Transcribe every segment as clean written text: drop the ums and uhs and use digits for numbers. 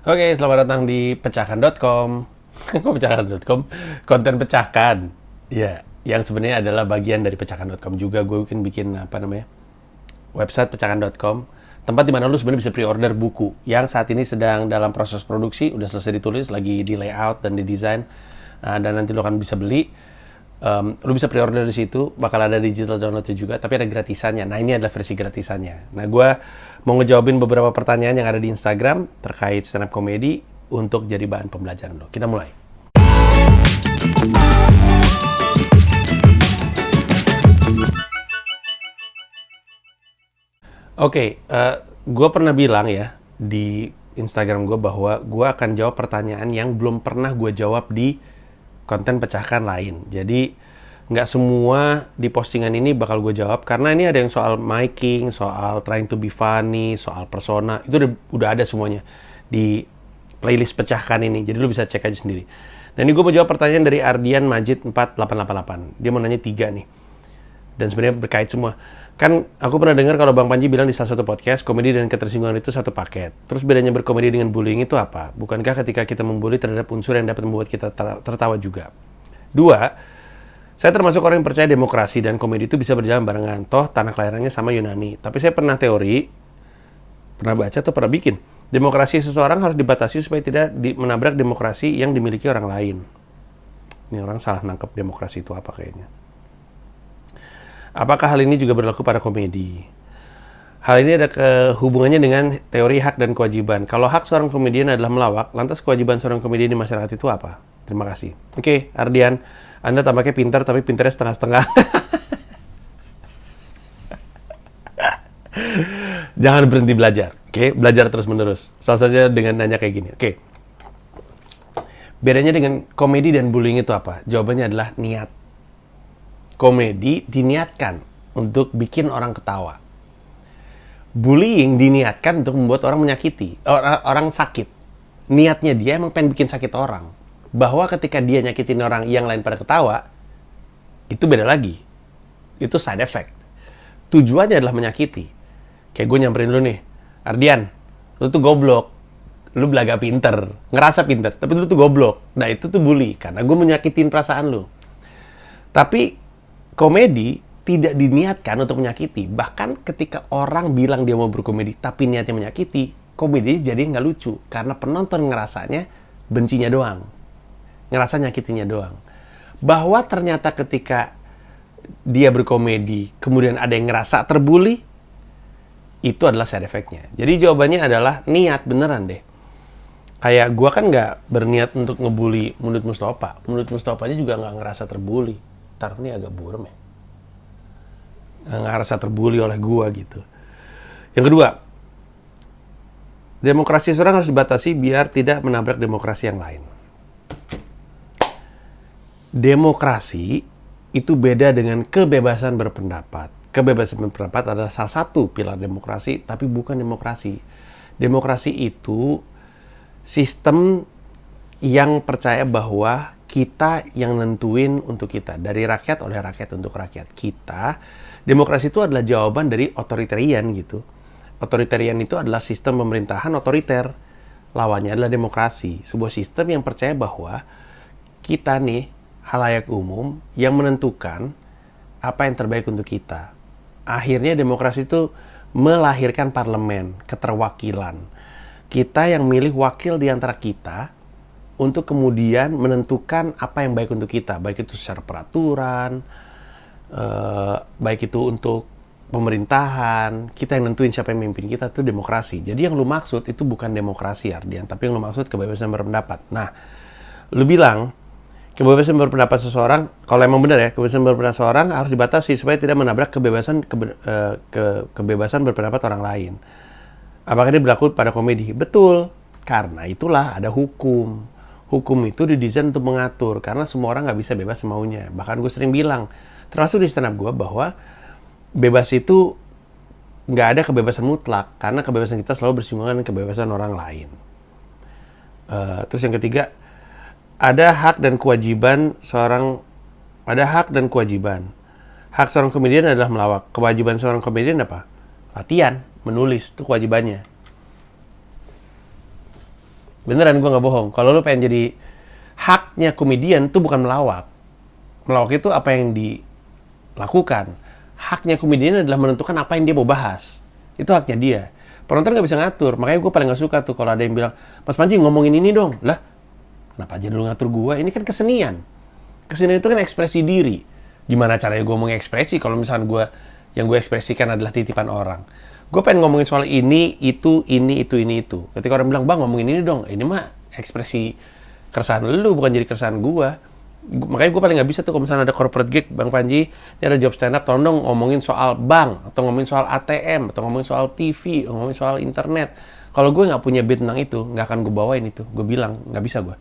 Oke, selamat datang di pecahkan.com. Kok pecahkan.com? Konten pecahkan. Ya, yang sebenarnya adalah bagian dari pecahkan.com juga. Gue bikin website pecahkan.com. Tempat dimana lu sebenarnya bisa pre-order buku yang saat ini sedang dalam proses produksi, udah selesai ditulis, lagi di layout dan di desain. Dan nanti lu akan bisa beli. Lu bisa pre-order di situ, bakal ada digital downloadnya juga, tapi ada gratisannya. Nah, ini adalah versi gratisannya. Nah, gue mau ngejawabin beberapa pertanyaan yang ada di Instagram terkait stand up comedy untuk jadi bahan pembelajaran lo. Kita mulai. Oke, gue pernah bilang ya di Instagram gue bahwa gue akan jawab pertanyaan yang belum pernah gue jawab di konten pecahkan lain. Jadi nggak semua di postingan ini bakal gue jawab karena ini ada yang soal miking, soal trying to be funny, soal persona, itu udah ada semuanya di playlist pecahkan ini. Jadi lu bisa cek aja sendiri. Dan ini gue mau jawab pertanyaan dari Ardian Majid 4888. Dia mau nanya 3 nih. Dan sebenarnya berkait semua. Kan aku pernah dengar kalau Bang Panji bilang di salah satu podcast, komedi dan ketersinggungan itu satu paket. Terus bedanya berkomedi dengan bullying itu apa? Bukankah ketika kita membuli terhadap unsur yang dapat membuat kita tertawa juga? 2, saya termasuk orang yang percaya demokrasi dan komedi itu bisa berjalan barengan. Toh tanah kelahirannya sama Yunani. Tapi saya pernah baca atau pernah bikin. Demokrasi seseorang harus dibatasi supaya tidak menabrak demokrasi yang dimiliki orang lain. Ini orang salah nangkep demokrasi itu apa kayaknya. Apakah hal ini juga berlaku pada komedi? Hal ini ada hubungannya dengan teori hak dan kewajiban. Kalau hak seorang komedian adalah melawak, lantas kewajiban seorang komedian di masyarakat itu apa? Terima kasih. Oke, Ardian, Anda tampaknya pintar, tapi pintarnya setengah-setengah. Jangan berhenti belajar, oke? Belajar terus-menerus. Salah satunya dengan nanya kayak gini, oke? Bedanya dengan komedi dan bullying itu apa? Jawabannya adalah niat. Komedi diniatkan untuk bikin orang ketawa. Bullying diniatkan untuk membuat orang menyakiti, orang sakit. Niatnya dia emang pengen bikin sakit orang. Bahwa ketika dia nyakitin orang yang lain pada ketawa, itu beda lagi. Itu side effect. Tujuannya adalah menyakiti. Kayak gue nyamperin lu nih, Ardian, lu tuh goblok. Lu belaga pinter, ngerasa pinter, tapi lu tuh goblok. Nah, itu tuh bully, karena gue menyakitin perasaan lu. Tapi komedi tidak diniatkan untuk menyakiti. Bahkan ketika orang bilang dia mau berkomedi tapi niatnya menyakiti, komedi jadi nggak lucu. Karena penonton ngerasanya bencinya doang. Ngerasa nyakitinya doang. Bahwa ternyata ketika dia berkomedi, kemudian ada yang ngerasa terbully, itu adalah side effect-nya. Jadi jawabannya adalah niat beneran deh. Kayak gue kan nggak berniat untuk ngebully Munut Mustafa. Munut Mustafanya juga nggak ngerasa terbully. Ntar ini agak burem ya. Nggak ngerasa terbully oleh gue gitu. Yang kedua, demokrasi seorang harus dibatasi biar tidak menabrak demokrasi yang lain. Demokrasi itu beda dengan kebebasan berpendapat. Kebebasan berpendapat adalah salah satu pilar demokrasi, tapi bukan demokrasi. Demokrasi itu sistem yang percaya bahwa kita yang nentuin untuk kita. Dari rakyat, oleh rakyat, untuk rakyat. Demokrasi itu adalah jawaban dari otoritarian gitu. Otoritarian itu adalah sistem pemerintahan otoriter. Lawannya adalah demokrasi. Sebuah sistem yang percaya bahwa kita nih, halayak umum, yang menentukan apa yang terbaik untuk kita. Akhirnya demokrasi itu melahirkan parlemen, keterwakilan. Kita yang milih wakil di antara kita untuk kemudian menentukan apa yang baik untuk kita. Baik itu secara peraturan, baik itu untuk pemerintahan, kita yang nentuin siapa yang memimpin kita, itu demokrasi. Jadi yang lu maksud itu bukan demokrasi, Ardian, tapi yang lu maksud kebebasan berpendapat. Nah, lu bilang kebebasan berpendapat seseorang, kalau emang benar ya, kebebasan berpendapat seseorang harus dibatasi supaya tidak menabrak kebebasan berpendapat orang lain. Apakah ini berlaku pada komedi? Betul, karena itulah ada hukum. Hukum itu didesain untuk mengatur, karena semua orang nggak bisa bebas semaunya. Bahkan gue sering bilang, termasuk di stand up gue, bahwa bebas itu nggak ada kebebasan mutlak, karena kebebasan kita selalu bersinggungan dengan kebebasan orang lain. Terus yang ketiga, ada hak dan kewajiban. Hak seorang komedian adalah melawak. Kewajiban seorang komedian apa? Latihan, menulis, itu kewajibannya. Beneran, gue nggak bohong. Kalau lu pengen jadi, haknya komedian tuh bukan melawak. Melawak itu apa yang dilakukan. Haknya komedian adalah menentukan apa yang dia mau bahas. Itu haknya dia. Penonton nggak bisa ngatur. Makanya gue paling nggak suka tuh kalau ada yang bilang, Mas Panji ngomongin ini dong. Lah, kenapa aja lu ngatur gue? Ini kan kesenian. Kesenian itu kan ekspresi diri. Gimana caranya gue mengekspresi kalau misalnya yang gue ekspresikan adalah titipan orang. Gue pengen ngomongin soal ini, itu. Ketika orang bilang, bang ngomongin ini dong. Ini mah ekspresi keresahan lu, bukan jadi keresahan gue. Makanya gue paling nggak bisa tuh kalau misalnya ada corporate gig, Bang Panji, ini ada job stand up, tolong dong ngomongin soal bank, atau ngomongin soal ATM, atau ngomongin soal TV, atau ngomongin soal internet. Kalau gue nggak punya beat tentang itu, nggak akan gue bawain itu. Gue bilang, nggak bisa gue.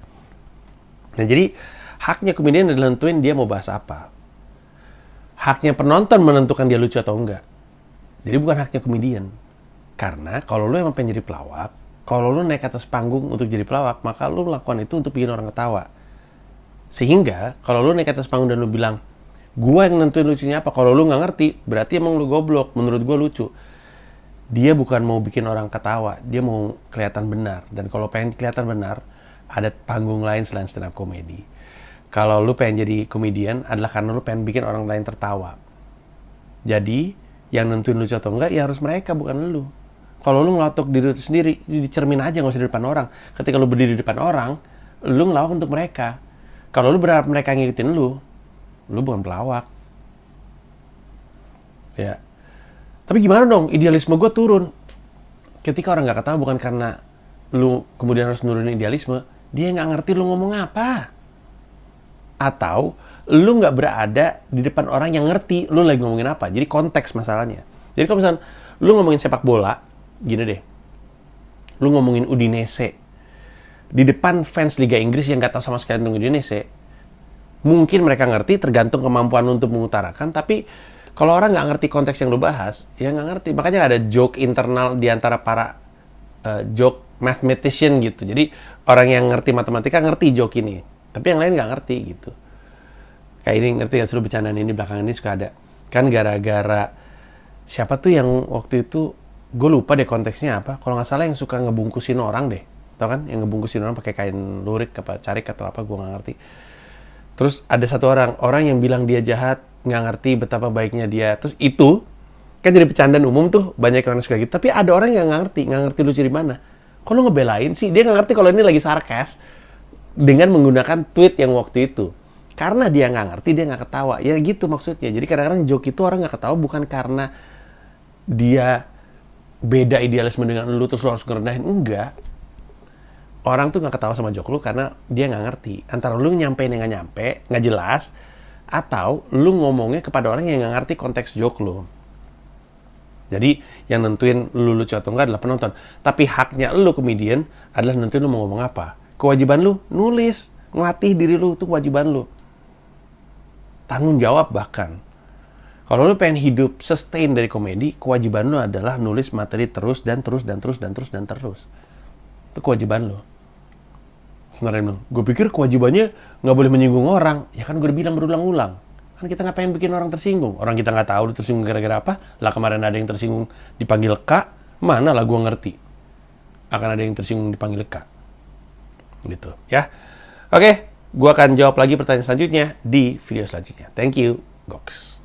Nah jadi, haknya komedian adalah nentuin dia mau bahas apa. Haknya penonton menentukan dia lucu atau enggak. Jadi bukan haknya komedian. Karena kalau lu emang pengen jadi pelawak, kalau lu naik atas panggung untuk jadi pelawak, maka lu melakukan itu untuk bikin orang ketawa. Sehingga, kalau lu naik atas panggung dan lu bilang, gua yang nentuin lucunya apa, kalau lu nggak ngerti, berarti emang lu goblok, menurut gua lucu. Dia bukan mau bikin orang ketawa, dia mau kelihatan benar. Dan kalau pengen kelihatan benar, ada panggung lain selain stand up comedy. Kalau lu pengen jadi komedian, adalah karena lu pengen bikin orang lain tertawa. Jadi, yang nentuin lucu atau enggak, ya harus mereka, bukan lu. Kalau lu ngelotok diri itu sendiri, dicermin aja, nggak usah di depan orang. Ketika lu berdiri di depan orang, lu ngelawak untuk mereka. Kalau lu berharap mereka ngikutin lu bukan pelawak. Ya. Tapi gimana dong, idealisme gue turun. Ketika orang nggak ketawa bukan karena lu kemudian harus nurunin idealisme, dia nggak ngerti lu ngomong apa. Atau lu nggak berada di depan orang yang ngerti lu lagi ngomongin apa. Jadi konteks masalahnya. Jadi kalau misalnya lu ngomongin sepak bola, gini deh. Lu ngomongin Udinese. Di depan fans Liga Inggris yang nggak tahu sama sekali tentang Udinese, mungkin mereka ngerti tergantung kemampuan untuk mengutarakan, tapi kalau orang nggak ngerti konteks yang lu bahas, ya nggak ngerti. Makanya ada joke internal di antara para joke mathematician gitu. Jadi orang yang ngerti matematika ngerti joke ini, tapi yang lain nggak ngerti gitu. Kayak ini, ngerti nggak sih lu bercandaan ini belakangan ini suka ada. Kan gara-gara siapa tuh yang waktu itu, gue lupa deh konteksnya apa. Kalau nggak salah yang suka ngebungkusin orang deh. Tau kan? Yang ngebungkusin orang pakai kain lurik, apa carik atau apa, gue nggak ngerti. Terus ada satu orang yang bilang dia jahat, nggak ngerti betapa baiknya dia. Terus itu kan jadi bercandaan umum tuh, banyak orang suka gitu. Tapi ada orang yang nggak ngerti lucu di mana. Kok lu ngebelain sih? Dia nggak ngerti kalau ini lagi sarkas dengan menggunakan tweet yang waktu itu. Karena dia nggak ngerti, dia nggak ketawa. Ya gitu maksudnya. Jadi kadang-kadang joke itu orang nggak ketawa bukan karena dia beda idealisme dengan lu terus lu harus ngerendahin. Enggak. Orang tuh nggak ketawa sama joke lu karena dia nggak ngerti. Antara lu nyampein yang nggak nyampe, nggak jelas, atau lu ngomongnya kepada orang yang nggak ngerti konteks joke lu. Jadi yang nentuin lu lucu atau enggak adalah penonton. Tapi haknya lu komedian adalah nentuin lu mau ngomong apa. Kewajiban lu nulis, ngelatih diri lu, itu kewajiban lu. Tanggung jawab bahkan. Kalau lu pengen hidup sustain dari komedi, kewajiban lu adalah nulis materi terus. Itu kewajiban lu. Sebenarnya gue pikir kewajibannya nggak boleh menyinggung orang. Ya kan gue udah bilang berulang-ulang. Kan kita nggak pengen bikin orang tersinggung. Orang kita nggak tahu tersinggung gara-gara apa. Lah kemarin ada yang tersinggung dipanggil Kak. Mana lah gue ngerti. Akan ada yang tersinggung dipanggil Kak. Gitu ya. Oke, gue akan jawab lagi pertanyaan selanjutnya di video selanjutnya. Thank you, Goks.